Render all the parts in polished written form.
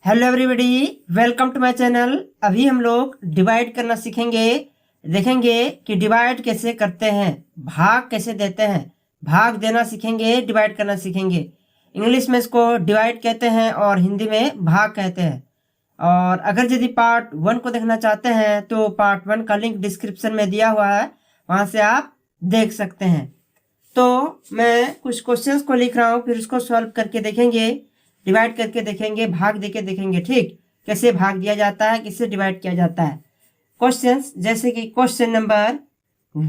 Hello everybody, welcome to my channel. अभी हम लोग डिवाइड करना सीखेंगे। देखेंगे कि डिवाइड कैसे करते हैं, भाग कैसे देते हैं। भाग देना सीखेंगे, डिवाइड करना सीखेंगे। इंग्लिश में इसको डिवाइड कहते हैं और हिंदी में भाग कहते हैं। और अगर यदि पार्ट 1 को देखना चाहते हैं तो पार्ट 1 का लिंक डिस्क्रिप्शन में दिया हुआ है, वहाँ से आप देख सकते हैं। तो मैं कुछ क्वेश्चंस को लिख रहा हूँ, फिर उसको सॉल्व करके देखेंगे, डिवाइड करके देखेंगे, भाग देके देखेंगे। ठीक, कैसे भाग दिया जाता है, किससे डिवाइड किया जाता है। क्वेश्चंस जैसे कि क्वेश्चन नंबर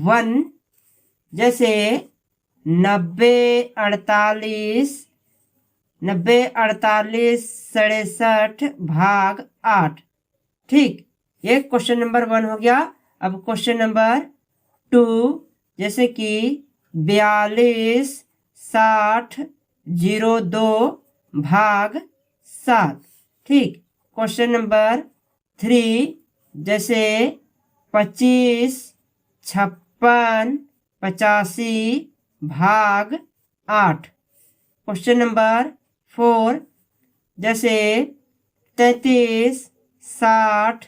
1, जैसे 90 48 67 भाग 8। ठीक, ये क्वेश्चन नंबर 1 हो गया। अब क्वेश्चन नंबर 2, जैसे कि 42 60 02 भाग 7। ठीक, क्वेश्चन नंबर 3, जैसे 25 56 85 भाग 8। क्वेश्चन नंबर 4, जैसे 33 60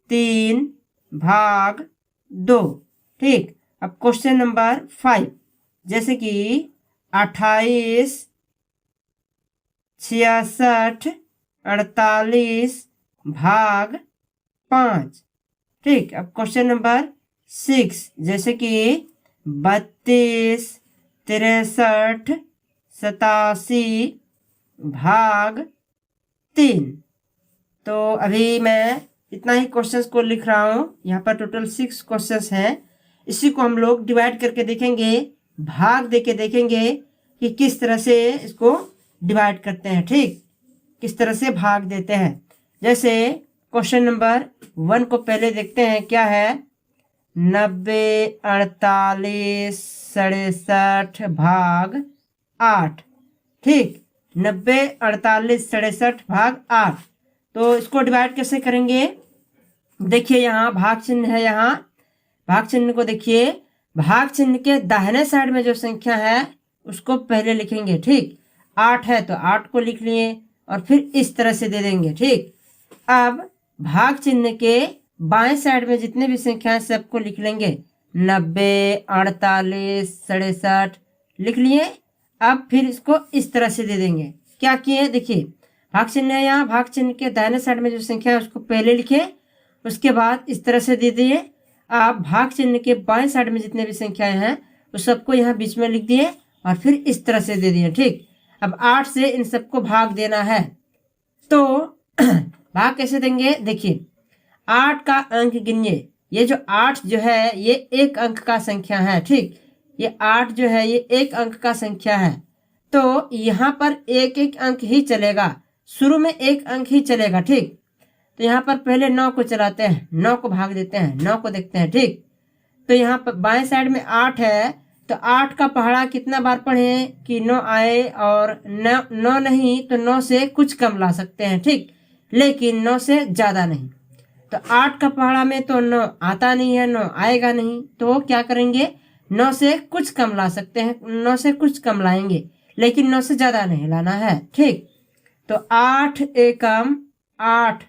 3 भाग 2। ठीक, अब क्वेश्चन नंबर 5, जैसे कि 28 66 48 भाग 5। ठीक, अब क्वेश्चन नंबर 6, जैसे कि 32 63 87 भाग 3। तो अभी मैं इतना ही क्वेश्चंस को लिख रहा हूँ। यहाँ पर टोटल 6 क्वेश्चंस हैं। इसी को हम लोग डिवाइड करके देखेंगे, भाग देके देखेंगे कि किस तरह से इसको डिवाइड करते हैं। ठीक, किस तरह से भाग देते हैं। जैसे क्वेश्चन नंबर 1 को पहले देखते हैं, क्या है। 90 48 67 भाग 8। ठीक, 90 48 67 भाग 8। तो इसको डिवाइड कैसे करेंगे। देखिए, यहाँ भाग चिन्ह है। यहाँ भाग चिन्ह को देखिए, भाग चिन्ह के दाहिने साइड में जो संख्या है उसको पहले लिखेंगे। ठीक, 8 है तो 8 को लिख लिए और फिर इस तरह से दे देंगे। ठीक, अब भाग चिन्ह के बाएं साइड में जितने भी संख्या है सबको लिख लेंगे। 90 48 67 लिख लिए। अब फिर इसको इस तरह से दे देंगे। क्या किए, देखिए भाग चिन्ह है यहाँ, भाग चिन्ह के दाहिने साइड में जो संख्या है उसको पहले लिखे, उसके बाद इस तरह से दे दिए। आप भाग चिन्ह के बाएं साइड में जितने भी संख्याएं हैं उस सबको यहाँ बीच में लिख दिए और फिर इस तरह से दे दिए। ठीक, अब 8 से इन सबको भाग देना है। तो भाग कैसे देंगे, देखिए 8 का अंक गिनिए। ये जो 8 जो है ये एक अंक का संख्या है। ठीक, ये 8 जो है ये एक अंक का संख्या है। तो यहाँ पर एक एक अंक ही चलेगा, शुरू में एक अंक ही चलेगा। ठीक, तो यहाँ पर पहले 9 को चलाते हैं, 9 को भाग देते हैं, 9 को देखते हैं। ठीक, तो यहाँ पर बाएं साइड में 8 है तो 8 का पहाड़ा कितना बार पढ़े कि 9 आए, और 9 नहीं तो 9 से कुछ कम ला सकते हैं। ठीक, लेकिन 9 से ज़्यादा नहीं। तो 8 का पहाड़ा में तो 9 आता नहीं है, 9 आएगा नहीं, तो क्या करेंगे 9 से कुछ कम ला सकते हैं, 9 से कुछ कम लाएंगे, लेकिन 9 से ज़्यादा नहीं लाना है। ठीक, तो 8 एकम 8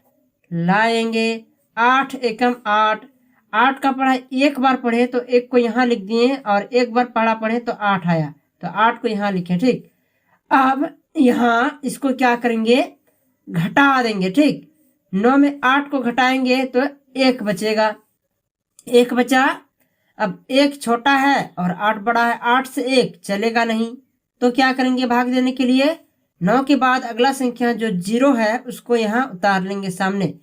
लाएंगे। 8 एकम 8, 8 का पढ़ा एक बार पढ़े तो एक को यहाँ लिख दिए और एक बार पढ़ा पढ़े तो 8 आया, तो 8 को यहाँ लिखे। ठीक, अब यहाँ इसको क्या करेंगे, घटा देंगे। ठीक, 9 में 8 को घटाएंगे तो 1 बचेगा, 1 बचा। अब 1 छोटा है और 8 बड़ा है, 8 से 1 चलेगा नहीं, तो क्या करेंगे भाग देने के लिए 9 के बाद अगला संख्या जो 0 है उसको यहाँ उतार लेंगे सामने।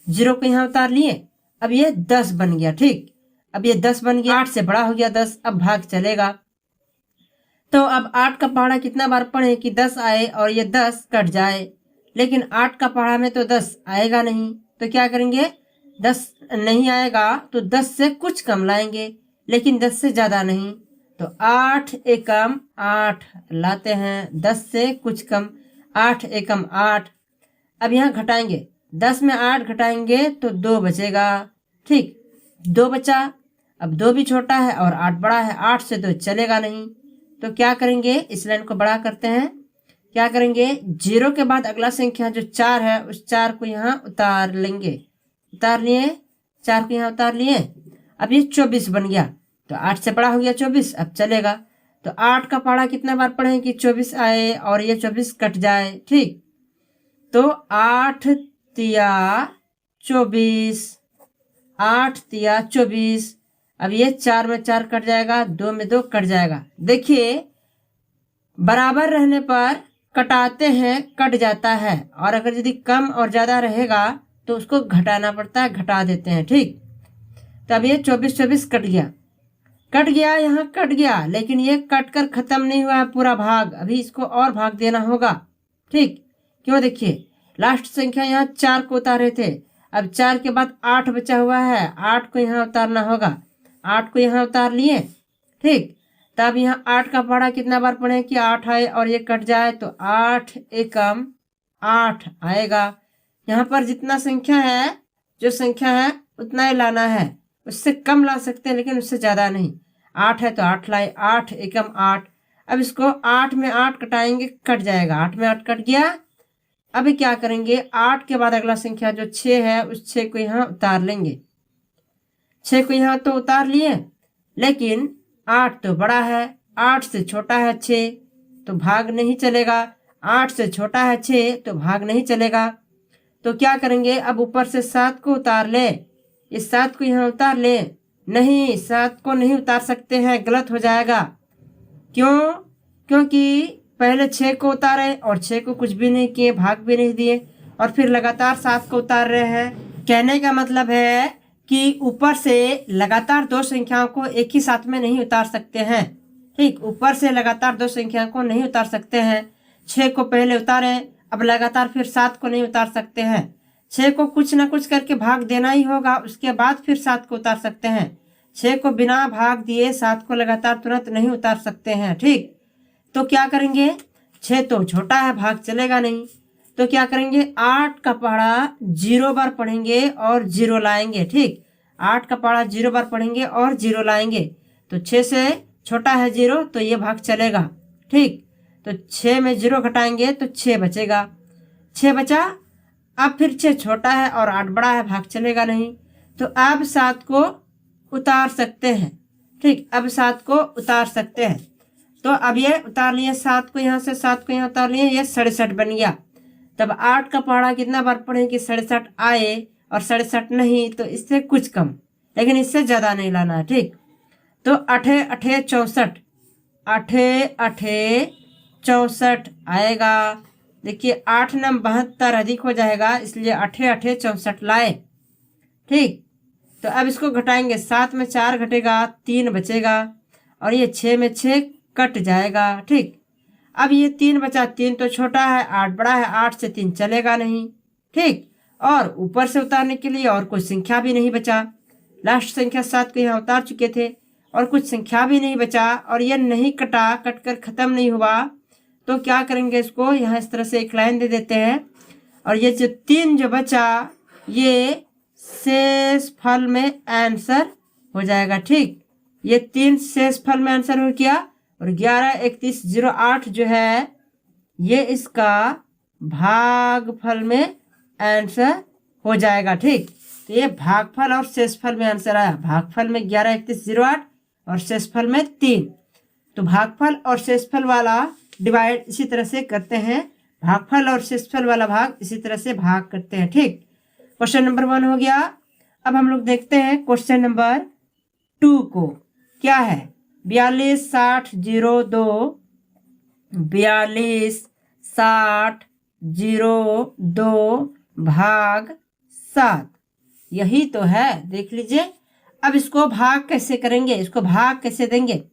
0 को यहाँ उतार लिए, अब ये 10 बन गया। ठीक, अब ये 10 बन गया, 8 से बड़ा हो गया 10, अब भाग चलेगा। तो अब 8 का पहाड़ा कितना बार पढ़े कि 10 आए और ये 10 कट जाए, लेकिन 8 का पहाड़ा में तो 10 आएगा नहीं, तो क्या करेंगे 10 नहीं आएगा तो 10 से कुछ कम लाएंगे, लेकिन 10 से ज़्यादा नहीं। तो 8 एकम 8 लाते हैं, 10 से कुछ कम, 8 एकम 8। अब यहाँ घटाएंगे, 10 में 8 घटाएंगे तो 2 बचेगा। ठीक, 2 बचा। अब 2 भी छोटा है और 8 बड़ा है, 8 से 2 चलेगा नहीं, तो क्या करेंगे इस लाइन को बड़ा करते हैं, क्या करेंगे, 0 के बाद अगला संख्या जो 4 है उस 4 को यहाँ उतार लेंगे। उतार लिए, 4 को यहाँ उतार लिए। अब ये 24 बन गया, तो 8 से बड़ा हो गया 24, अब चलेगा। तो 8 का पहाड़ा कितना बार पढ़ें कि 24 आए और ये 24 कट जाए। ठीक, तो 8 तिया 24, 8 तिया 24। अब ये 4 में 4 कट जाएगा, 2 में 2 कट जाएगा। देखिए बराबर रहने पर कटाते हैं, कट जाता है, और अगर यदि कम और ज़्यादा रहेगा तो उसको घटाना पड़ता है, घटा देते हैं। ठीक, तब ये 24 कट गया, कट गया, यहाँ कट गया, लेकिन ये कट कर खत्म नहीं हुआ है पूरा भाग, अभी इसको और भाग देना होगा। ठीक, क्यों, देखिए लास्ट संख्या यहाँ 4 को उतारे थे, अब 4 के बाद 8 बचा हुआ है, 8 को यहाँ उतारना होगा, 8 को यहाँ उतार लिए। ठीक, तब यहाँ 8 का पहाड़ा कितना बार पढ़े कि 8 आए और ये कट जाए, तो 8 एकम 8 आएगा। यहाँ पर जितना संख्या है, जो संख्या है उतना ही लाना है, उससे कम ला सकते हैं लेकिन उससे ज़्यादा नहीं। 8 है तो 8 लाए, 8 एकम 8। अब इसको 8 में 8 कटाएंगे, कट जाएगा, 8 में 8 कट गया। अभी क्या करेंगे, 8 के बाद अगला संख्या जो 6 है उस 6 को यहाँ उतार लेंगे। 6 को यहाँ तो उतार लिए, लेकिन 8 तो बड़ा है, 8 से छोटा है 6 तो भाग नहीं चलेगा, 8 से छोटा है 6 तो भाग नहीं चलेगा। तो क्या करेंगे, अब ऊपर से 7 को उतार ले, इस 7 को यहाँ उतार ले। नहीं, 7 को नहीं उतार सकते हैं, गलत हो जाएगा। क्यों, क्योंकि पहले 6 को उतारे और 6 को कुछ भी नहीं किए, भाग भी नहीं दिए, और फिर लगातार 7 को उतार रहे हैं। कहने का मतलब है कि ऊपर से लगातार 2 संख्याओं को एक ही साथ में नहीं उतार सकते हैं। ठीक, ऊपर से लगातार 2 संख्याओं को नहीं उतार सकते हैं। 6 को पहले उतारे, अब लगातार फिर 7 को नहीं उतार सकते हैं। 6 को कुछ ना कुछ करके भाग देना ही होगा, उसके बाद फिर 7 को उतार सकते हैं। 6 को बिना भाग दिए 7 को लगातार तुरंत नहीं उतार सकते हैं। ठीक, तो क्या करेंगे, 6 तो छोटा है, भाग चलेगा नहीं, तो क्या करेंगे, 8 का पहाड़ा 0 बार पढ़ेंगे और 0 लाएंगे। ठीक, 8 का पहाड़ा 0 बार पढ़ेंगे और 0 लाएंगे, तो 6 से छोटा है 0 तो ये भाग चलेगा। ठीक, तो 6 में 0 घटाएंगे तो 6 बचेगा, 6 बचा। अब फिर 6 छोटा है और 8 बड़ा है, भाग चलेगा नहीं, तो अब 7 को उतार सकते हैं। ठीक, अब 7 को उतार सकते हैं, तो अब ये उतार लिए 7 को यहाँ से, 7 को यहाँ उतार लिए, ये 67 बन गया। तब 8 का पहाड़ा कितना बार पढ़े कि 67 आए, और 67 नहीं तो इससे कुछ कम, लेकिन इससे ज़्यादा नहीं लाना है। ठीक, तो 8 8 64, 8 8 64 आएगा। देखिए 8 9 72 अधिक हो जाएगा, इसलिए 8 8 64 लाए। ठीक, तो अब इसको घटाएंगे, 7 में 4 घटेगा, 3 बचेगा, और ये 6 में 6 कट जाएगा। ठीक, अब ये 3 बचा, 3 तो छोटा है, 8 बड़ा है, 8 से 3 चलेगा नहीं। ठीक, और ऊपर से उतारने के लिए और कोई संख्या भी नहीं बचा, लास्ट संख्या 7 को यहाँ उतार चुके थे और कुछ संख्या भी नहीं बचा, और ये नहीं कटा, कट कर खत्म नहीं हुआ, तो क्या करेंगे, इसको यहाँ इस तरह से एक लाइन दे देते हैं, और ये जो 3 जो बचा ये शेष फल में आंसर हो जाएगा। ठीक, ये 3 शेष फल में आंसर हो गया, और 11 31 08 जो है ये इसका भागफल में आंसर हो जाएगा। ठीक, तो ये भागफल और शेषफल में आंसर आया, भागफल में 11 31 08 और शेषफल में 3। तो भागफल और शेषफल वाला डिवाइड इसी तरह से करते हैं, भागफल और शेषफल वाला भाग इसी तरह से भाग करते हैं। ठीक, क्वेश्चन नंबर 1 हो गया। अब हम लोग देखते हैं क्वेश्चन नंबर 2 को, क्या है, 42 60 02 42 60 02 भाग 7, यही तो है, देख लीजिए। अब इसको भाग कैसे करेंगे, इसको भाग कैसे देंगे,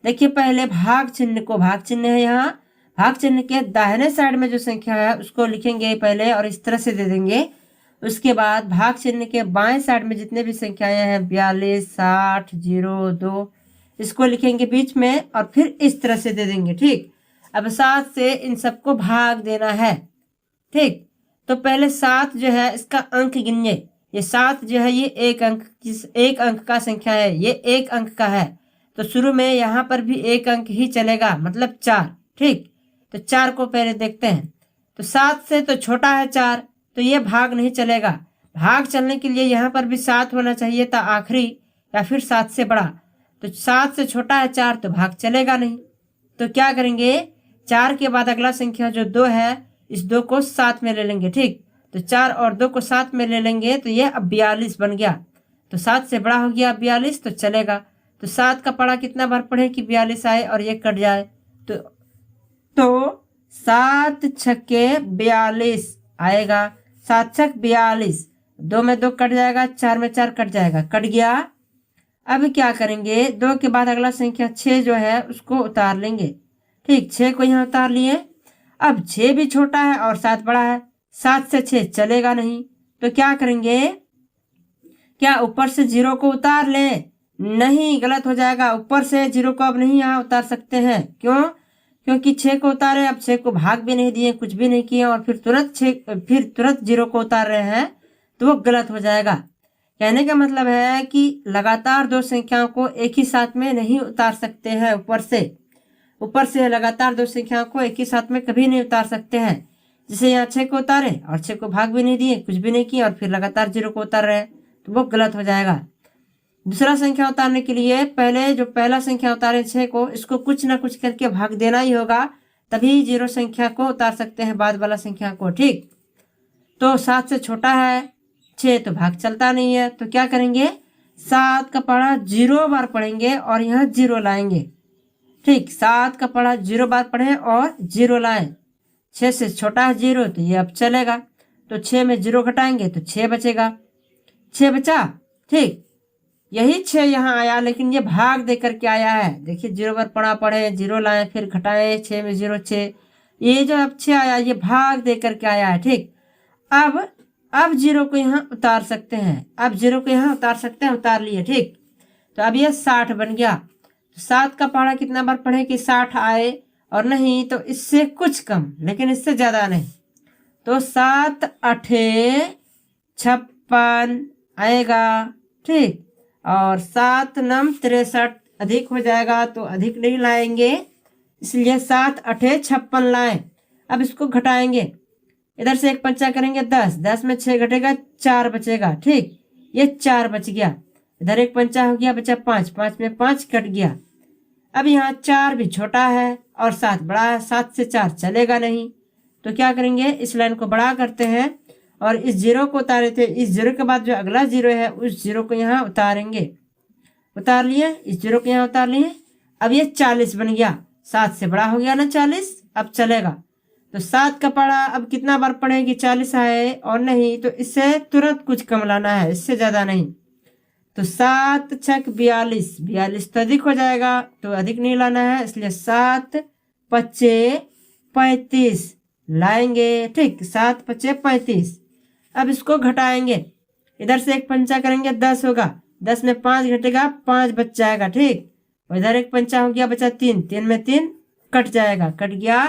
देखिए पहले भाग चिन्ह को, भाग चिन्ह है यहाँ, भाग चिन्ह के दाहिने साइड में जो संख्या है उसको लिखेंगे पहले और इस तरह से दे देंगे। उसके बाद भाग चिन्ह के बाएं साइड में जितने भी संख्याएं हैं 42 60 02 इसको लिखेंगे बीच में और फिर इस तरह से दे देंगे। ठीक, अब 7 से इन सबको भाग देना है। ठीक, तो पहले 7 जो है इसका अंक गिनिए, ये 7 जो है ये एक अंक का संख्या है, ये 1 अंक का है, तो शुरू में यहाँ पर भी 1 अंक ही चलेगा, मतलब 4। ठीक, तो 4 को पहले देखते हैं। तो 7 से तो छोटा है 4, तो ये भाग नहीं चलेगा। भाग चलने के लिए यहाँ पर भी 7 होना चाहिए था आखिरी, या फिर 7 से बड़ा। तो 7 से छोटा है 4, तो भाग चलेगा नहीं। तो क्या करेंगे, 4 के बाद अगला संख्या जो 2 है, इस 2 को साथ में ले लेंगे। ठीक, तो 4 और 2 को साथ में ले लेंगे तो ये अब 42 बन गया। तो 7 से बड़ा हो गया 42, तो चलेगा। तो 7 का पढ़ा कितना बार पढ़े कि 42 आए और ये कट जाए। तो 7 छक्के 42 आएगा। 7 छक 42, 2 में 2 कट जाएगा, 4 में 4 कट जाएगा, कट गया। अब क्या करेंगे, 2 के बाद अगला संख्या 6 जो है उसको उतार लेंगे। ठीक, 6 को यहाँ उतार लिए। अब 6 भी छोटा है और 7 बड़ा है, 7 से 6 चलेगा नहीं। तो क्या करेंगे, क्या ऊपर से 0 को उतार ले? नहीं, गलत हो जाएगा। ऊपर से 0 को अब नहीं यहाँ उतार सकते हैं। क्यों? क्योंकि 6 को उतारे, अब 6 को भाग भी नहीं दिए, कुछ भी नहीं किए, और फिर तुरंत 0 को उतार रहे हैं, तो वो गलत हो जाएगा। कहने का मतलब है कि लगातार 2 संख्याओं को एक ही साथ में नहीं उतार सकते हैं। ऊपर से लगातार 2 संख्याओं को एक ही साथ में कभी नहीं उतार सकते हैं। जैसे यहाँ 6 को उतारे और 6 को भाग भी नहीं दिए, कुछ भी नहीं किए, और फिर लगातार 0 को उतार रहे हैं, तो वो गलत हो जाएगा। दूसरा संख्या उतारने के लिए पहले जो पहला संख्या उतारे 6 को, इसको कुछ ना कुछ करके भाग देना ही होगा, तभी 0 संख्या को उतार सकते हैं, बाद वाला संख्या को। ठीक, तो 7 से छोटा है 6, तो भाग चलता नहीं है। तो क्या करेंगे, 7 का पढ़ा 0 बार पढ़ेंगे और यहाँ 0 लाएंगे। ठीक, 7 का पढ़ा 0 बार पढ़े और 0 लाएं। 6 से छोटा है 0, तो ये अब चलेगा। तो 6 में 0 घटाएंगे तो 6 बचेगा, 6 बचा। ठीक, यही 6 यहाँ आया, लेकिन ये भाग दे करके आया है। देखिए 0 बार पढ़ा पढ़े, 0 लाए, फिर घटाए, 6 में 0 6, ये जो अब 6 आया ये भाग दे करके आया है। ठीक, अब 0 को यहाँ उतार सकते हैं, अब 0 को यहाँ उतार सकते हैं, उतार लिए। ठीक, तो अब ये 60 बन गया। तो 7 का पढ़ा कितना बार पढ़े कि 60 आए, और नहीं तो इससे कुछ कम, लेकिन इससे ज़्यादा नहीं। तो 7 8 56 आएगा। ठीक, और 7 9 63 अधिक हो जाएगा, तो अधिक नहीं लाएंगे, इसलिए 7 8 56 लाएं। अब इसको घटाएंगे, इधर से एक पंचा करेंगे 10, 10 में 6 घटेगा, 4 बचेगा। ठीक, ये 4 बच गया। इधर एक पंचा हो गया, बचा 5, 5 में 5 कट गया। अब यहाँ 4 भी छोटा है और 7 बड़ा है, 7 से 4 चलेगा नहीं। तो क्या करेंगे, इस लाइन को बड़ा करते हैं और इस 0 को उतारे थे, इस 0 के बाद जो अगला 0 है उस 0 को यहाँ उतारेंगे। उतार लिए, इस 0 को यहाँ उतार लिए। अब ये 40 बन गया, 7 से बड़ा हो गया ना 40, अब चलेगा। तो 7 का पढ़ा अब कितना बार पढ़ेंगे 40 आए, और नहीं तो इससे तुरंत कुछ कम लाना है, इससे ज़्यादा नहीं। तो 7 छक 42, 42 तो अधिक हो जाएगा, तो अधिक नहीं लाना है, इसलिए 7 5 35 लाएंगे। ठीक, 7 5 35। अब इसको घटाएंगे, इधर से एक पंचा करेंगे 10 होगा, 10 में 5 घटेगा, 5 बच जाएगा। ठीक, और इधर एक पंचा हो गया, बचा 3, 3 में 3 कट जाएगा, कट गया।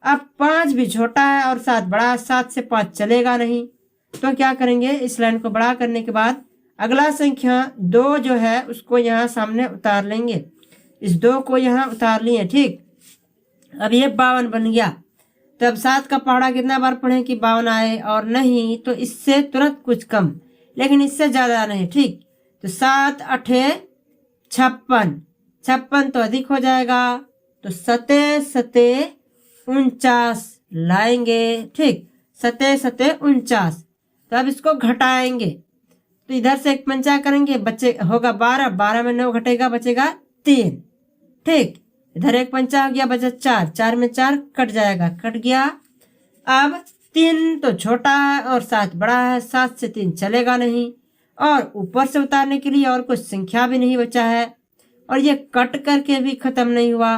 अब 5 भी छोटा है और 7 बड़ा, 7 से 5 चलेगा नहीं। तो क्या करेंगे, इस लाइन को बड़ा करने के बाद अगला संख्या 2 जो है उसको यहाँ सामने उतार लेंगे। इस 2 को यहाँ उतार लिए। ठीक, अब ये 52 बन गया। तो अब 7 का पहाड़ा कितना बार पढ़े कि 52 आए, और नहीं तो इससे तुरंत कुछ कम, लेकिन इससे ज़्यादा नहीं। ठीक, तो 7 8 56, 56 तो अधिक हो जाएगा, तो 7 7 49 लाएंगे। ठीक, 7 7 49। तो अब इसको घटाएंगे, तो इधर से एक पंचा करेंगे, बचे होगा 12, 12 में 9 घटेगा, बचेगा 3। ठीक, इधर एक पंचा हो गया, बचा 4, 4 में 4 कट जाएगा, कट गया। अब 3 तो छोटा है और 7 बड़ा है, 7 से 3 चलेगा नहीं, और ऊपर से उतारने के लिए और कुछ संख्या भी नहीं बचा है, और ये कट करके भी खत्म नहीं हुआ।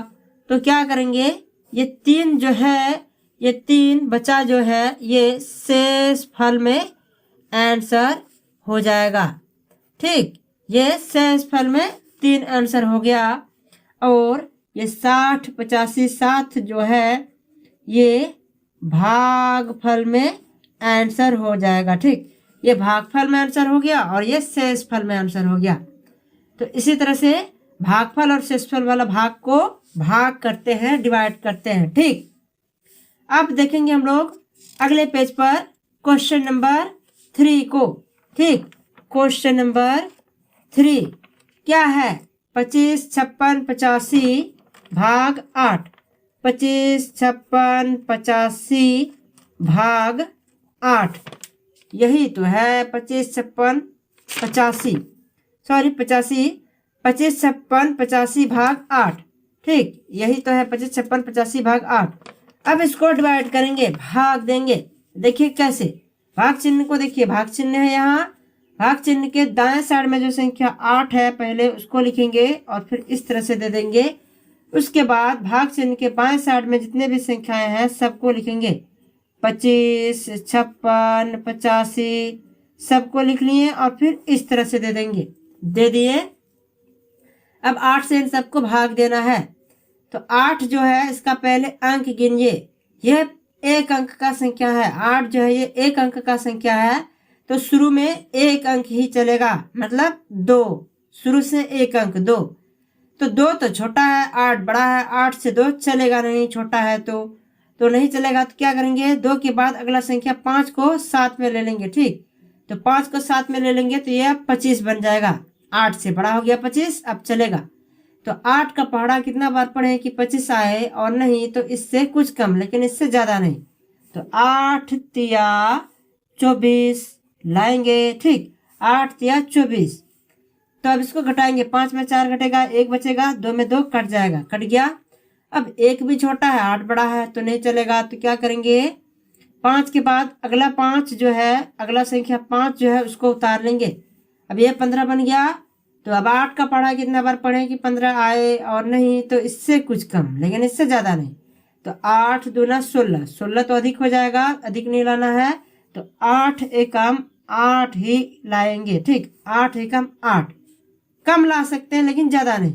तो क्या करेंगे, ये 3 जो है, ये 3 बचा जो है, ये शेष फल में आंसर हो जाएगा। ठीक, ये शेष फल में 3 आंसर हो गया, और ये 60 85 7 जो है ये भागफल में आंसर हो जाएगा। ठीक, ये भागफल में आंसर हो गया और ये शेषफल में आंसर हो गया। तो इसी तरह से भागफल और शेषफल वाला भाग को भाग करते हैं, डिवाइड करते हैं। ठीक। अब देखेंगे हम लोग अगले पेज पर क्वेश्चन नंबर 3 को। ठीक, क्वेश्चन नंबर 3 क्या है? 25, 56, 85 भाग 8। 25, 56, 85 भाग 8, यही तो है 25, 56, 85, सॉरी 85, 25, 56, 85 भाग 8। ठीक, यही तो है 25, 56, 85 भाग 8। अब इसको डिवाइड करेंगे, भाग देंगे। देखिए कैसे, भाग चिन्ह को देखिए, भाग चिन्ह है यहाँ। भाग चिन्ह के दाएं साइड में जो संख्या 8 है पहले उसको लिखेंगे और फिर इस तरह से दे देंगे। उसके बाद भाग चिन्ह के बाएं साइड में जितने भी संख्याएं हैं सबको लिखेंगे। 25, 56, 85 सबको लिख लिए और फिर इस तरह से दे देंगे। दे दिए। अब 8 से इन सबको भाग देना है। तो 8 जो है इसका पहले अंक गिनिए। यह एक अंक का संख्या है। 8 जो है ये एक अंक का संख्या है, तो शुरू में एक अंक ही चलेगा, मतलब 2। शुरू से एक अंक 2। तो 2 तो छोटा है, 8 बड़ा है। 8 से 2 चलेगा नहीं, छोटा है तो नहीं चलेगा। तो क्या करेंगे, 2 के बाद अगला संख्या 5 को साथ में ले लेंगे। ठीक, तो 5 को साथ में ले लेंगे तो यह 25 बन जाएगा। 8 से बड़ा हो गया 25, अब चलेगा। तो 8 का पहाड़ा कितना बार पढ़े कि 25 आए, और नहीं तो इससे कुछ कम, लेकिन इससे ज्यादा नहीं। तो 8 तिया 24 लाएंगे। ठीक, 8 तिया 24। तो अब इसको घटाएंगे, 5 में 4 घटेगा, 1 बचेगा, 2 में 2 कट जाएगा, कट गया। अब 1 भी छोटा है, 8 बड़ा है तो नहीं चलेगा। तो क्या करेंगे, 5 के बाद अगला 5 जो है, अगला संख्या 5 जो है उसको उतार लेंगे। अब ये 15 बन गया। तो अब 8 का पढ़ा कितना बार पढ़े कि 15 आए, और नहीं तो इससे कुछ कम, लेकिन इससे ज्यादा नहीं। तो 8 दूना 16, 16 तो अधिक हो जाएगा, अधिक नहीं लाना है। तो 8 एकम 8 ही लाएंगे। ठीक, 8 एकम 8, कम ला सकते हैं लेकिन ज्यादा नहीं।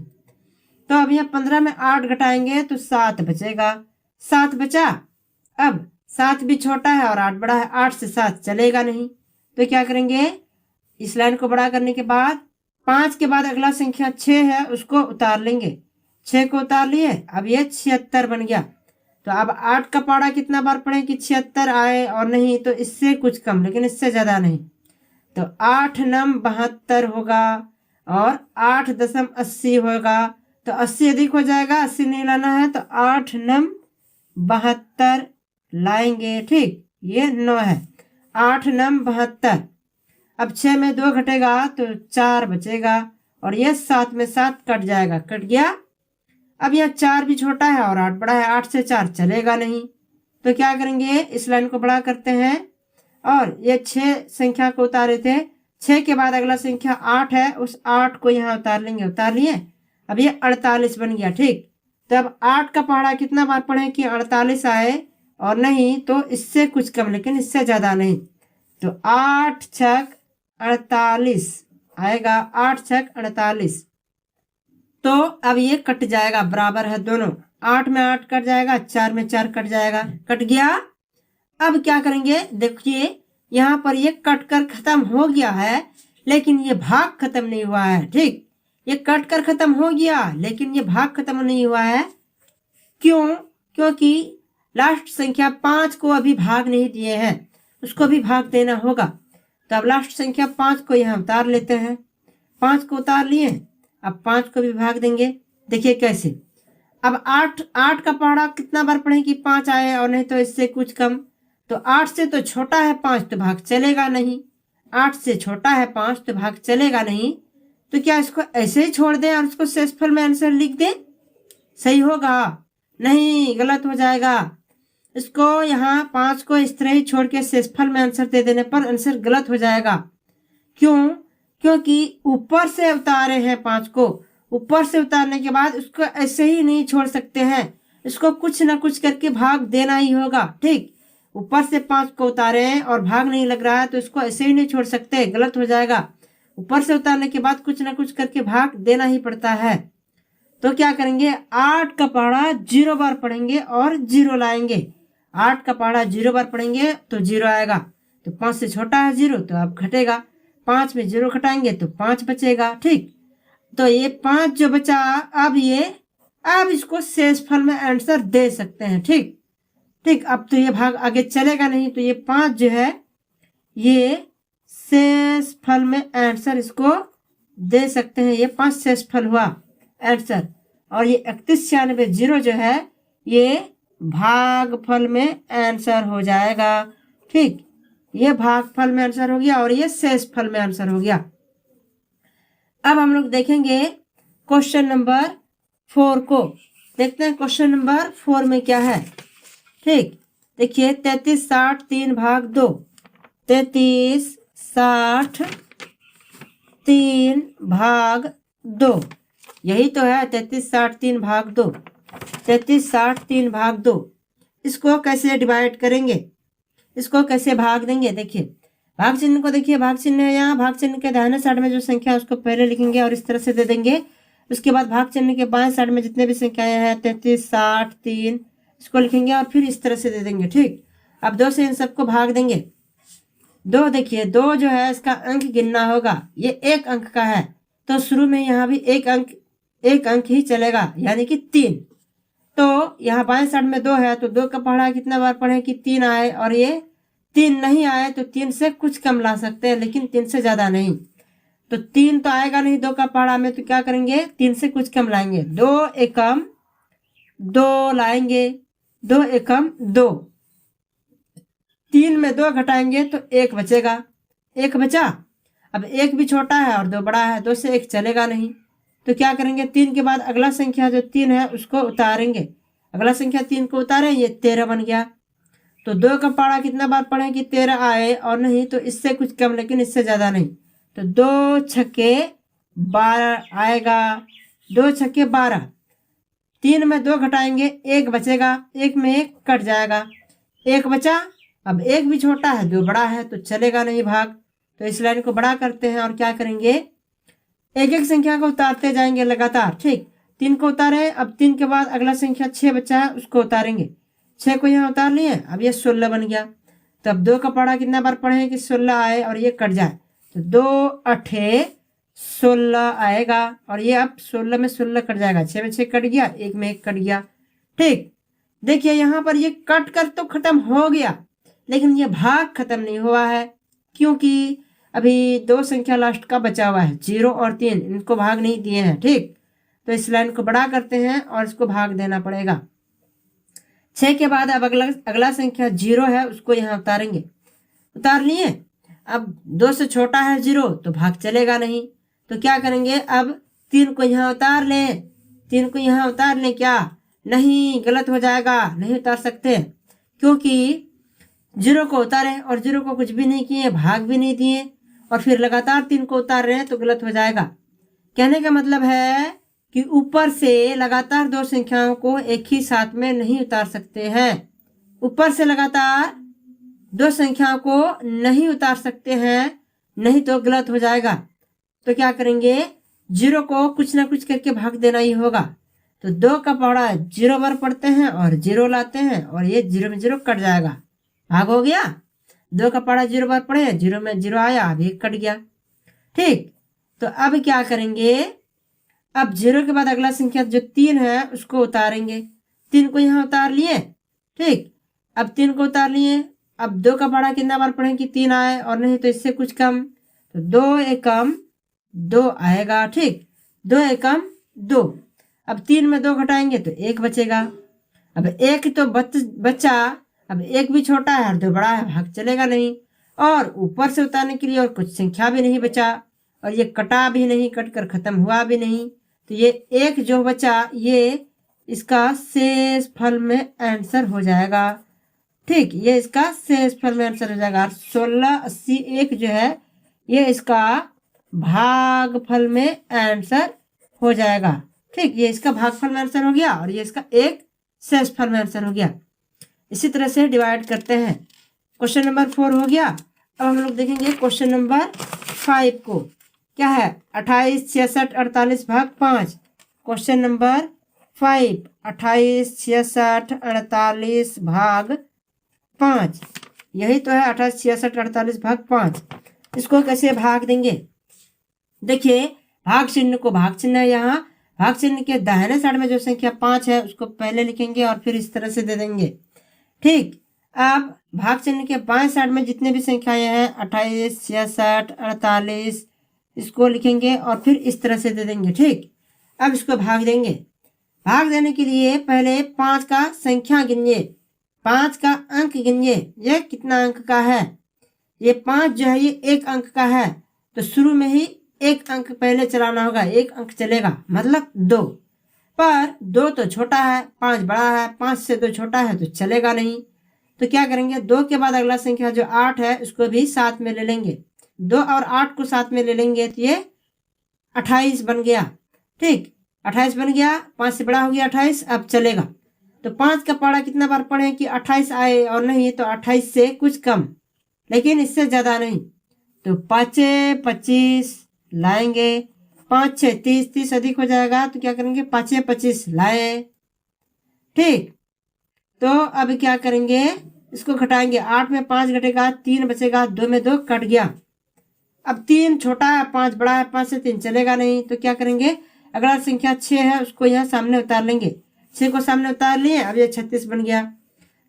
तो अब यहाँ 15 में 8 घटाएंगे तो 7 बचेगा। 7 बचा। अब 7 भी छोटा है और 8 बड़ा है, 8 से 7 चलेगा नहीं। तो क्या करेंगे, इस लाइन को बड़ा करने के बाद 5 के बाद अगला संख्या 6 है उसको उतार लेंगे। 6 को उतार लिए, अब ये 76 बन गया। तो अब 8 का पहाड़ा कितना बार पढ़े कि 76 आए, और नहीं तो इससे कुछ कम, लेकिन इससे ज्यादा नहीं। तो 8 नम 72 होगा, और 8.80 होगा। तो 80 अधिक हो जाएगा, 80 नहीं लाना है। तो 8 नम 72 लाएंगे। ठीक, ये 9 है। 8 नम 72। अब 6 में 2 घटेगा तो 4 बचेगा, और ये 7 में 7 कट जाएगा, कट गया। अब यह 4 भी छोटा है और 8 बड़ा है, 8 से 4 चलेगा नहीं। तो क्या करेंगे, इस लाइन को बड़ा करते हैं, और ये 6 संख्या को उतारे थे। 6 के बाद अगला संख्या 8 है, उस 8 को यहाँ उतार लेंगे। उतार लिए। अब ये 48 बन गया। ठीक, तो अब 8 का पहाड़ा कितना बार पढ़े कि 48 आए, और नहीं तो इससे कुछ कम, लेकिन इससे ज्यादा नहीं। तो 8 छक 48 आएगा, 8 छक 48। तो अब ये कट जाएगा, बराबर है दोनों। 8 में 8 कट जाएगा, 4 में 4 कट जाएगा, कट गया। अब क्या करेंगे, देखिए यहाँ पर ये कट कर खत्म हो गया है, लेकिन ये भाग खत्म नहीं हुआ है। ठीक, ये कट कर खत्म हो गया, लेकिन ये भाग खत्म नहीं हुआ है। क्यों? क्योंकि लास्ट संख्या 5 को अभी भाग नहीं दिए हैं, उसको भी भाग देना होगा। तो अब लास्ट संख्या 5 को यहाँ उतार लेते हैं। 5 को उतार लिए, अब 5 को भी भाग देंगे। देखिए कैसे। अब 8 का पहाड़ा कितना बार पढ़े कि 5 आए, और नहीं तो इससे कुछ कम। तो 8 से तो छोटा है 5, तो भाग चलेगा नहीं। 8 से छोटा है 5 तो भाग चलेगा नहीं। तो क्या इसको ऐसे ही छोड़ दें और उसको शेषफल में आंसर लिख दें? सही होगा? नहीं, गलत हो जाएगा। इसको यहाँ 5 को इस तरह ही छोड़ के शेषफल में आंसर दे देने पर आंसर गलत हो जाएगा। क्यों? क्योंकि ऊपर से उतारे हैं 5 को। ऊपर से उतारने के बाद उसको ऐसे ही नहीं छोड़ सकते हैं, इसको कुछ ना कुछ करके भाग देना ही होगा। ठीक, ऊपर से 5 को उतारे हैं और भाग नहीं लग रहा है, तो इसको ऐसे ही नहीं छोड़ सकते, गलत हो जाएगा। ऊपर से उतारने के बाद कुछ ना कुछ करके भाग देना ही पड़ता है। तो क्या करेंगे, 8 का पहाड़ा 0 बार पढ़ेंगे और 0 लाएंगे। 8 का पहाड़ा 0 बार पढ़ेंगे तो 0 आएगा। तो 5 से छोटा है 0, तो अब घटेगा। 5 में 0 घटाएंगे तो 5 बचेगा। ठीक, तो ये 5 जो बचा, अब इसको शेषफल में आंसर दे सकते हैं। ठीक, ठीक, अब तो ये भाग आगे चलेगा नहीं, तो ये 5 जो है ये शेष फल में आंसर इसको दे सकते हैं। ये 5 शेष फल हुआ आंसर, और ये 3196 जीरो जो है ये भागफल में आंसर हो जाएगा। ठीक, ये भागफल में आंसर हो गया और ये शेष फल में आंसर हो गया। अब हम लोग देखेंगे क्वेश्चन नंबर 4 को। देखते हैं क्वेश्चन नंबर 4 में क्या है। ठीक, देखिए 33 60 3 भाग 2, 33 60 3 भाग 2, यही तो है 33 60 3 भाग 2, 33 60 3 भाग 2। इसको कैसे डिवाइड करेंगे, इसको कैसे भाग देंगे। देखिए भाग चिन्ह को देखिए, भाग चिन्ह है यहाँ, भाग चिन्ह के दाहिने साइड में जो संख्या है उसको पहले लिखेंगे और इस तरह से दे देंगे। उसके बाद भाग चिन्ह के बाएं साइड में जितने भी संख्याएं हैं 33 60 3 इसको लिखेंगे और फिर इस तरह से दे देंगे। ठीक, अब 2 से इन सबको भाग देंगे। 2 देखिए 2 जो है इसका अंक गिनना होगा, ये 1 अंक का है तो शुरू में यहाँ भी 1 अंक ही चलेगा, यानी कि 3। तो यहाँ बाएं साइड में 2 है तो 2 का पहाड़ा कितना बार पढ़े कि 3 आए, और ये 3 नहीं आए तो 3 से कुछ कम ला सकते हैं, लेकिन 3 से ज्यादा नहीं। तो 3 तो आएगा नहीं 2 का पहाड़ा में, तो क्या करेंगे 3 से कुछ कम लाएंगे, 2 एकम 2 लाएंगे, 2 एकम 2। 3 में 2 घटाएंगे तो 1 बचेगा, 1 बचा। अब 1 भी छोटा है और 2 बड़ा है, 2 से 1 चलेगा नहीं, तो क्या करेंगे 3 के बाद अगला संख्या जो 3 है उसको उतारेंगे, अगला संख्या 3 को उतारें, ये 13 बन गया। तो 2 का पहाड़ा कितना बार पढ़े कि 13 आए, और नहीं तो इससे कुछ कम लेकिन इससे ज्यादा नहीं, तो 2 छक्के 12 आएगा, 2 छक्के 12। 3 में 2 घटाएंगे 1 बचेगा, 1 में 1 कट जाएगा, 1 बचा। अब 1 भी छोटा है 2 बड़ा है तो चलेगा नहीं भाग, तो इस लाइन को बड़ा करते हैं और क्या करेंगे एक एक संख्या को उतारते जाएंगे लगातार। ठीक, 3 को उतारे, अब 3 के बाद अगला संख्या 6 बचा है उसको उतारेंगे, 6 को यहाँ उतार लिए, अब ये 16 बन गया। तब 2 का पहाड़ा कितना बार पढ़े कि 16 आए और ये कट जाए, तो 2 8 16 आएगा, और ये अब 16 में 16 कट जाएगा, 6 में 6 कट गया, 1 में 1 कट गया। ठीक, देखिए यहाँ पर ये कट कर तो खत्म हो गया, लेकिन ये भाग खत्म नहीं हुआ है, क्योंकि अभी 2 संख्या लास्ट का बचा हुआ है, 0 और 3, इनको भाग नहीं दिए हैं। ठीक, तो इस लाइन को बड़ा करते हैं और इसको भाग देना पड़ेगा। 6 के बाद अब अगला संख्या 0 है उसको यहाँ उतारेंगे, उतार लिए। अब 2 से छोटा है 0 तो भाग चलेगा नहीं, तो क्या करेंगे अब 3 को यहाँ उतार लें, 3 को यहाँ उतार लें, क्या नहीं गलत हो जाएगा, नहीं उतार सकते, क्योंकि 0 को उतारे और 0 को कुछ भी नहीं किए, भाग भी नहीं दिए, और फिर लगातार 3 को उतार रहे हैं तो गलत हो जाएगा। कहने का मतलब है कि ऊपर से लगातार 2 संख्याओं को एक ही साथ में नहीं उतार सकते हैं, ऊपर से लगातार 2 संख्याओं को नहीं उतार सकते हैं, नहीं तो गलत हो जाएगा। तो क्या करेंगे 0 को कुछ ना कुछ करके भाग देना ही होगा, तो 2 का पहाड़ा 0 बार पढ़ते हैं और 0 लाते हैं, और ये 0 में 0 कट जाएगा, भाग हो गया। 2 का पहाड़ा 0 बार पढ़े, 0 में 0 आया, अब 1 कट गया। ठीक, तो अब क्या करेंगे, अब 0 के बाद अगला संख्या जो 3 है उसको उतारेंगे, 3 को यहाँ उतार लिए। ठीक, अब 3 को उतार लिए, अब 2 का पहाड़ा कितना बार पढ़े कि 3 आए, और नहीं तो इससे कुछ कम, तो 2 एकम 2 आएगा। ठीक, 2 एकम 2। अब 3 में 2 घटाएंगे तो 1 बचेगा, अब 1 तो बचा, अब 1 भी छोटा है और 2 बड़ा है, भाग चलेगा नहीं, और ऊपर से उतारने के लिए और कुछ संख्या भी नहीं बचा, और ये कटा भी नहीं, कट कर खत्म हुआ भी नहीं, तो ये 1 जो बचा ये इसका शेष फल में आंसर हो जाएगा। ठीक, ये इसका शेष फल में आंसर हो जाएगा। 1681 जो है ये इसका भाग फल में आंसर हो जाएगा। ठीक, ये इसका भाग फल में आंसर हो गया, और ये इसका एक शेष फल में आंसर हो गया। इसी तरह से डिवाइड करते हैं। क्वेश्चन नंबर 4 हो गया। अब हम लोग देखेंगे क्वेश्चन नंबर 5 को। क्या है 28 66 48 भाग 5। क्वेश्चन नंबर 5 28 66 48 भाग 5, यही तो है 28 66 48 भाग 5। इसको कैसे भाग देंगे, देखिए भाग चिन्ह को, भाग चिन्ह है यहाँ, भाग चिन्ह के दाहिने साइड में जो संख्या 5 है उसको पहले लिखेंगे और फिर इस तरह से दे देंगे। ठीक, अब भाग चिन्ह के बाएं साइड में जितने भी संख्याएं हैं 28, 66, 48, इसको लिखेंगे और फिर इस तरह से दे देंगे। ठीक, अब इसको भाग देंगे। भाग देने के लिए पहले 5 का संख्या गिनिए, 5 का अंक गिनिए। ये कितना अंक का है? ये 5 जो है ये 1 अंक का है, तो शुरू में ही 1 अंक पहले चलाना होगा, 1 अंक चलेगा, मतलब 2। पर 2 तो छोटा है, 5 बड़ा है, 5 से 2 छोटा है तो चलेगा नहीं। तो क्या करेंगे, 2 के बाद अगला संख्या जो 8 है उसको भी साथ में ले लेंगे। 2 और 8 को साथ में ले लेंगे तो ये 28 बन गया। ठीक, 28 बन गया, 5 से बड़ा हो गया 28, अब चलेगा। तो 5 का पढ़ा कितना बार पढ़े कि 28 आए, और नहीं तो 28 से कुछ कम, लेकिन इससे ज्यादा नहीं। तो 5 25 लाएंगे, 5 6 30, 30 अधिक हो जाएगा तो क्या करेंगे, 5 25 लाए। ठीक, तो अब क्या करेंगे, इसको घटाएंगे। 8 में 5 घटेगा, 3 बचेगा, 2 में 2 कट गया। अब 3 छोटा है, 5 बड़ा है, 5 से 3 चलेगा नहीं, तो क्या करेंगे, अगला संख्या 6 है उसको यहाँ सामने उतार लेंगे। 6 को सामने उतार लिए, अब ये 36 बन गया।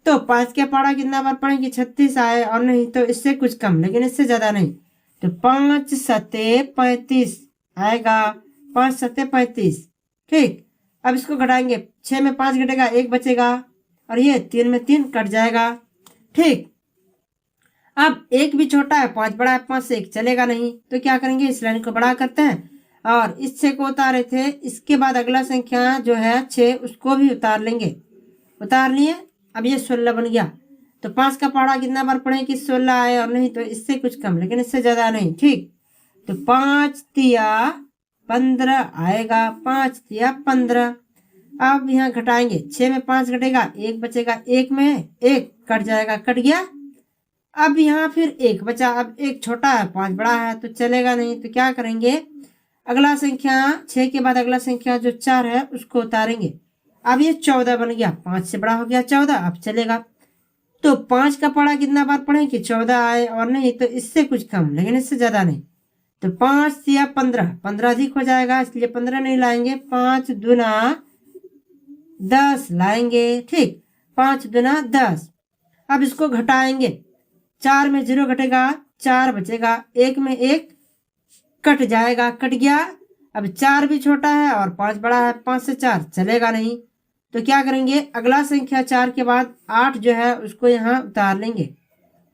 तो 5 के पढ़ा कितना बार पढ़ेंगे, 36 आए, और नहीं तो इससे कुछ कम, लेकिन इससे ज्यादा नहीं। तो 5 सत्ते 35 आएगा, 5 सत्ते 35। ठीक, अब इसको घटाएंगे। 6 में 5 घटेगा, 1 बचेगा, और ये 3 में 3 कट जाएगा। ठीक, अब 1 भी छोटा है, 5 बड़ा है, 5 से 1 चलेगा नहीं, तो क्या करेंगे, इस लाइन को बड़ा करते हैं और इस 6 को उतारे थे। इसके बाद अगला संख्या जो है 6, उसको भी उतार लेंगे। उतार लिए, अब ये 16 बन गया। तो 5 का पढ़ा कितना बार पढ़े कि 16 आए, और नहीं तो इससे कुछ कम, लेकिन इससे ज्यादा नहीं। ठीक, तो 5 तिया 15 आएगा, 5 तिया 15। अब यहाँ घटाएंगे, 6 में 5 घटेगा, 1 बचेगा, 1 में 1 कट जाएगा, कट गया। अब यहाँ फिर 1 बचा, अब 1 छोटा है, 5 बड़ा है, तो चलेगा नहीं। तो क्या करेंगे, अगला संख्या 6 के बाद अगला संख्या जो 4 है उसको उतारेंगे। अब ये 14 बन गया, 5 से बड़ा हो गया 14, अब चलेगा। तो 5 का पढ़ा कितना बार पढ़े कि 14 आए, और नहीं तो इससे कुछ कम, लेकिन इससे ज्यादा नहीं। तो 5 या 15, 15 अधिक हो जाएगा, इसलिए 15 नहीं लाएंगे। 5 दूना 10 लाएंगे। ठीक, 5 दूना 10। अब इसको घटाएंगे, 4 में 0 घटेगा, 4 बचेगा, 1 में 1 कट जाएगा, कट गया। अब 4 भी छोटा है और 5 बड़ा है, 5 से 4 चलेगा नहीं। तो क्या करेंगे, अगला संख्या 4 के बाद 8 जो है उसको यहाँ उतार लेंगे।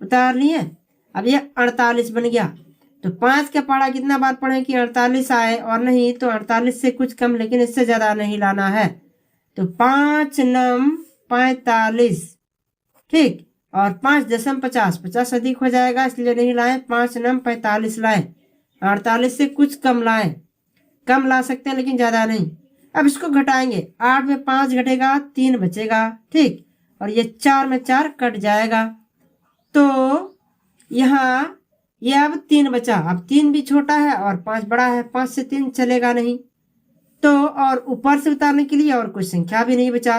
उतार लिए, अब ये 48 बन गया। तो 5 का पढ़ा कितना बार पढ़े कि 48 आए, और नहीं तो 48 से कुछ कम, लेकिन इससे ज्यादा नहीं लाना है। तो 5 नम 45। ठीक, और 5 दशम 50, 50 अधिक हो जाएगा, इसलिए नहीं लाए। 5 नम 45 लाए, 48 से कुछ कम लाए, कम ला सकते हैं लेकिन ज्यादा नहीं। अब इसको घटाएंगे, 8 में 5 घटेगा, 3 बचेगा। ठीक, और ये 4 में 4 कट जाएगा। तो यहाँ ये अब 3 बचा, अब 3 भी छोटा है और 5 बड़ा है, 5 से 3 चलेगा नहीं। तो और ऊपर से उतारने के लिए और कोई संख्या भी नहीं बचा।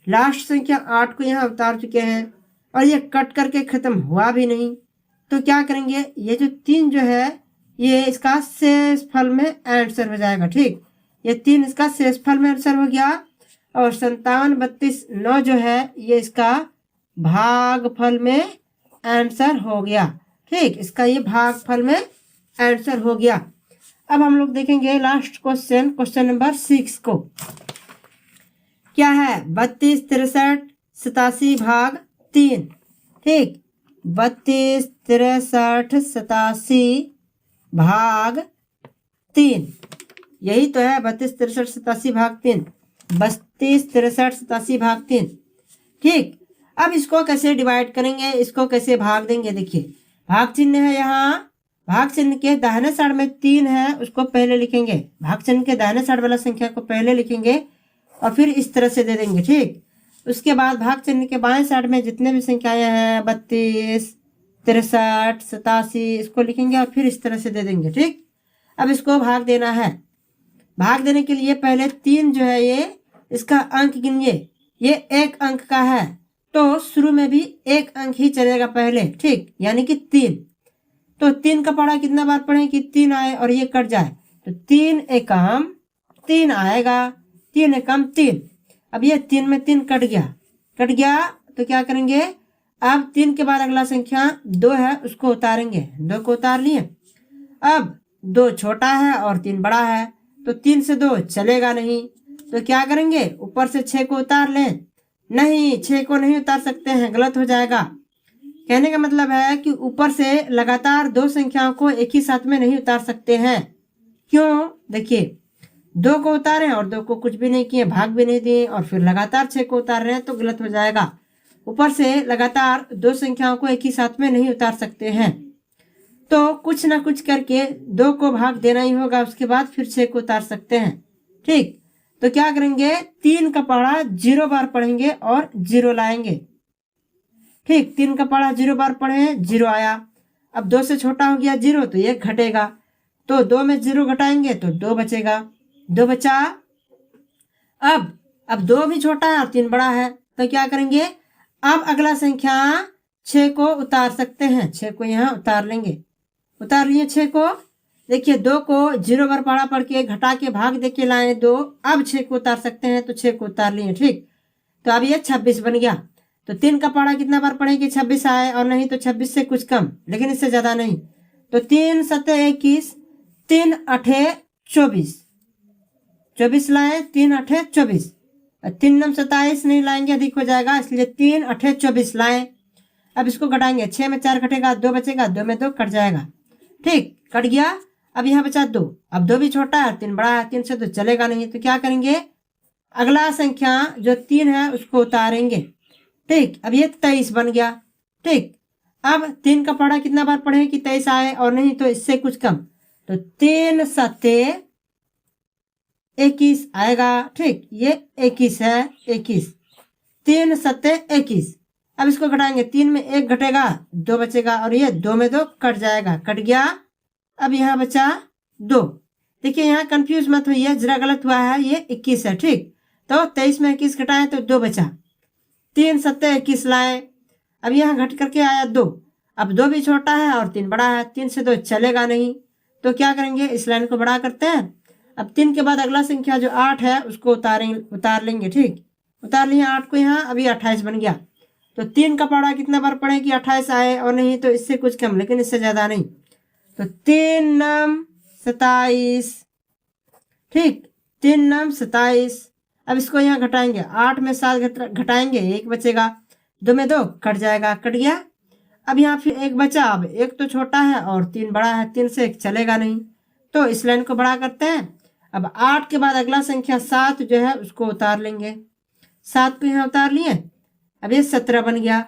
लास्ट संख्या 8 को यहाँ उतार चुके हैं, और ये कट करके खत्म हुआ भी नहीं। तो क्या करेंगे, ये जो 3 जो है ये इसका शेष फल में आंसर हो जाएगा। ठीक, ये 3 इसका शेष फल में आंसर हो गया, और 57 32 9 जो है ये इसका भागफल में आंसर हो गया। ठीक, इसका ये भागफल में आंसर हो गया। अब हम लोग देखेंगे लास्ट क्वेश्चन, क्वेश्चन नंबर 6 को। क्या है, 32 63 87 भाग 3। ठीक, 32 63 87 भाग 3, यही तो है 32 63 87 भाग 3, 32 63 87 भाग 3। ठीक, अब इसको कैसे डिवाइड करेंगे, इसको कैसे भाग देंगे। देखिए, भाग चिन्ह है यहाँ, भाग चिन्ह के दाहिने साइड में 3 है, उसको पहले लिखेंगे। भाग चिन्ह के दाहिने साइड वाला संख्या को पहले लिखेंगे और फिर इस तरह से दे देंगे। ठीक, उसके बाद भाग चिन्ह के बाएं साइड में जितने भी संख्याएं हैं 32 63 87 इसको लिखेंगे और फिर इस तरह से दे देंगे। ठीक, अब इसको भाग देना है। भाग देने के लिए पहले 3 जो है ये इसका अंक गिनिए, ये 1 अंक का है, तो शुरू में भी 1 अंक ही चलेगा पहले। ठीक, यानी कि 3। तो 3 का पढ़ा कितना बार पढ़े कि 3 आए और ये कट जाए, तो 3 एकम 3 आएगा, 3 एकम 3। अब ये 3 में 3 कट गया, तो क्या करेंगे, अब 3 के बाद अगला संख्या 2 है उसको उतारेंगे, 2 को उतार लिए। अब 2 छोटा है और 3 बड़ा है, तो 3 से 2 चलेगा नहीं, तो क्या करेंगे, ऊपर से 6 को उतार लें। नहीं, 6 को नहीं उतार सकते हैं, गलत हो जाएगा। कहने का मतलब है कि ऊपर से लगातार 2 संख्याओं को एक ही साथ में नहीं उतार सकते हैं। क्यों, देखिए 2 को उतारे और 2 को कुछ भी नहीं किए, भाग भी नहीं दिए, और फिर लगातार 6 को उतार रहे हैं, तो गलत हो जाएगा। ऊपर से लगातार 2 संख्याओं को एक ही साथ में नहीं उतार सकते हैं, तो कुछ ना कुछ करके 2 को भाग देना ही होगा, उसके बाद फिर 6 को उतार सकते हैं। ठीक, तो क्या करेंगे, 3 का पहाड़ा 0 बार पढ़ेंगे और 0 लाएंगे। ठीक, 3 का पहाड़ा 0 बार पढ़े, 0 आया। अब 2 से छोटा हो गया 0, तो 1 घटेगा, तो 2 में 0 घटाएंगे तो 2 बचेगा, 2 बचा। अब 2 भी छोटा है और 3 बड़ा है, तो क्या करेंगे, अब अगला संख्या 6 को उतार सकते हैं, 6 को यहाँ उतार लेंगे। उतार लिए 6 को, देखिए 2 को 0 बार पहाड़ा पढ़ के घटा के भाग दे के लाए 2, अब 6 को उतार सकते हैं, तो 6 को उतार लिए। ठीक, तो अब ये 26 बन गया। तो 3 का पहाड़ा कितना बार पढ़ेंगे, 26 आए, और नहीं तो 26 से कुछ कम, लेकिन इससे ज्यादा नहीं। तो 3 7 21, 3 8 24, 24 लाए, 3 8 24, 3 9 27 नहीं लाएंगे, अधिक हो जाएगा, इसलिए 3 8 24 लाए। अब इसको घटाएंगे, 6 में 4 घटेगा, 2 बचेगा, 2 में 2 कट जाएगा। ठीक, कट गया। अब यहाँ बचा 2, अब 2 भी छोटा है 3 बड़ा है, 3 से तो चलेगा नहीं, तो क्या करेंगे, अगला संख्या जो 3 है उसको उतारेंगे। ठीक, अब ये 23 बन गया। ठीक, अब 3 का पहाड़ा कितना बार पढ़े कि 23 आए, और नहीं तो इससे कुछ कम, तो 3 7 21 आएगा। ठीक, ये 21 है, 21, 3 7 21। अब इसको घटाएंगे, 3 में 1 घटेगा, 2 बचेगा, और ये 2 में 2 कट जाएगा, कट गया। अब यहाँ बचा 2। देखिए यहाँ कंफ्यूज मत होइए, जरा गलत हुआ है, ये 21 है। ठीक, तो 23 में 21 घटाएं तो 2 बचा, 3 7 21 लाए। अब यहाँ घट करके आया 2, अब 2 भी छोटा है और 3 बड़ा है, 3 से 2 चलेगा नहीं, तो क्या करेंगे, इस लाइन को बड़ा करते हैं। अब 3 के बाद अगला संख्या जो 8 है उसको उतार लेंगे। ठीक, उतार लिए 8 को यहाँ, अभी 28 बन गया। तो 3 का पहाड़ा कितना बार पढ़े कि 28 आए, और नहीं तो इससे कुछ कम, लेकिन इससे ज्यादा नहीं, तो 3 9 27। ठीक, 3 9 27। अब इसको यहाँ घटाएंगे, 8 में 7 घटाएंगे, 1 बचेगा, 2 में 2 कट जाएगा, कट गया। अब यहाँ फिर 1 बचा, अब 1 तो छोटा है और 3 बड़ा है, 3 से 1 चलेगा नहीं, तो इस लाइन को बड़ा करते हैं। अब 8 के बाद अगला संख्या 7 जो है उसको उतार लेंगे, 7 को यहाँ उतार लिए। अब ये 17 बन गया,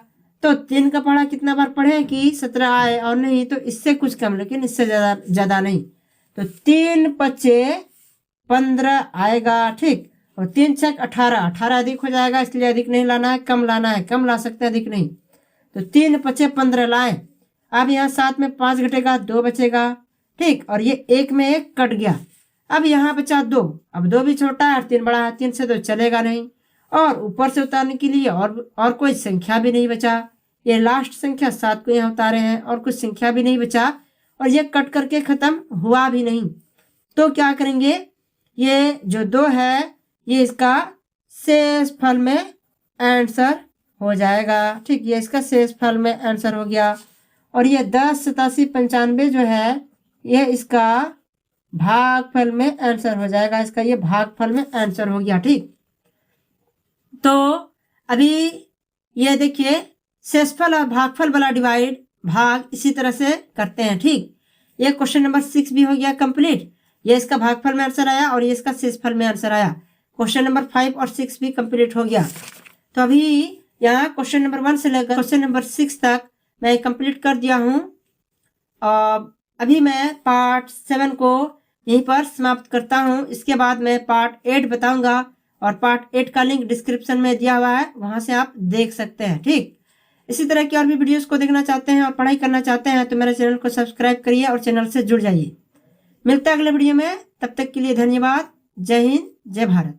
तो 3 का पहाड़ा कितना बार पढ़े कि 17 आए, और नहीं तो इससे कुछ कम, लेकिन इससे ज्यादा नहीं, तो 3 5 15 आएगा। ठीक, और 3 6 18, 18 अधिक हो जाएगा, इसलिए अधिक नहीं लाना है, कम लाना है, कम ला सकते हैं, अधिक नहीं, तो 3 5 15 लाए। अब यहाँ 7 में 5 घटेगा, 2 बचेगा। ठीक, और ये 1 में 1 कट गया। अब यहाँ बचा 2, अब 2 भी छोटा है और 3 बड़ा है, 3 से 2 चलेगा नहीं, और ऊपर से उतारने के लिए और कोई संख्या भी नहीं बचा। ये लास्ट संख्या 7 को यहाँ उतारे हैं, और कुछ संख्या भी नहीं बचा, और ये कट करके खत्म हुआ भी नहीं, तो क्या करेंगे, ये जो 2 है ये इसका शेष फल में आंसर हो जाएगा। ठीक, ये इसका शेष फल में आंसर हो गया, और ये 10 87 95 जो है ये इसका भागफल में आंसर हो जाएगा, इसका ये भागफल में आंसर हो गया। ठीक, तो अभी ये देखिए शेषफल और भागफल वाला डिवाइड भाग इसी तरह से करते हैं। ठीक, ये क्वेश्चन नंबर 6 भी हो गया कंप्लीट, ये इसका भागफल में आंसर आया और ये इसका शेषफल में आंसर आया। क्वेश्चन नंबर 5 और 6 भी कंप्लीट हो गया। तो अभी यहाँ क्वेश्चन नंबर 1 से लेकर क्वेश्चन नंबर 6 तक मैं कंप्लीट कर दिया हूँ। अभी मैं पार्ट 7 को यहीं पर समाप्त करता हूँ। इसके बाद मैं पार्ट 8 बताऊंगा, और पार्ट 8 का लिंक डिस्क्रिप्शन में दिया हुआ है, वहां से आप देख सकते हैं। ठीक, इसी तरह की और भी वीडियोस को देखना चाहते हैं और पढ़ाई करना चाहते हैं तो मेरे चैनल को सब्सक्राइब करिए और चैनल से जुड़ जाइए। मिलते हैं अगले वीडियो में, तब तक के लिए धन्यवाद। जय हिंद, जय भारत।